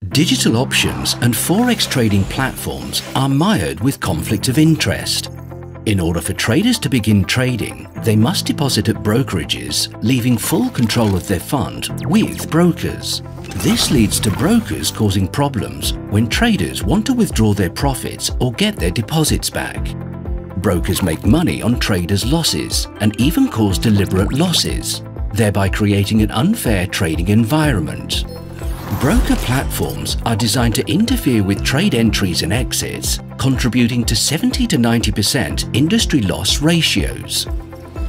Digital options and forex trading platforms are mired with conflict of interest. In order for traders to begin trading, they must deposit at brokerages, leaving full control of their fund with brokers. This leads to brokers causing problems when traders want to withdraw their profits or get their deposits back. Brokers make money on traders' losses and even cause deliberate losses, thereby creating an unfair trading environment. Broker platforms are designed to interfere with trade entries and exits, contributing to 70 to 90% industry loss ratios.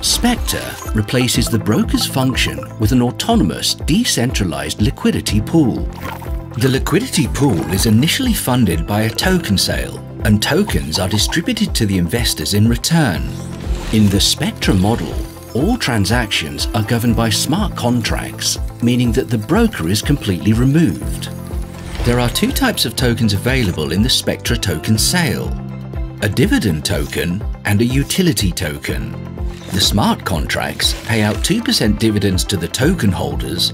Spectre replaces the broker's function with an autonomous, decentralized liquidity pool. The liquidity pool is initially funded by a token sale, and tokens are distributed to the investors in return. In the Spectre model, all transactions are governed by smart contracts, meaning that the broker is completely removed. There are two types of tokens available in the Spectre token sale: a dividend token and a utility token. The smart contracts pay out 2% dividends to the token holders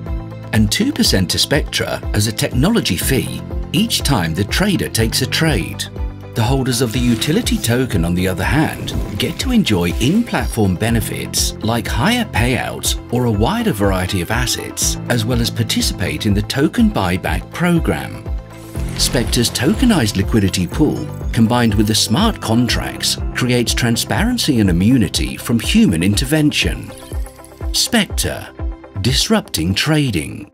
and 2% to Spectre as a technology fee each time the trader takes a trade. The holders of the utility token, on the other hand, get to enjoy in-platform benefits like higher payouts or a wider variety of assets, as well as participate in the token buyback program. Spectre's tokenized liquidity pool, combined with the smart contracts, creates transparency and immunity from human intervention. Spectre, disrupting trading.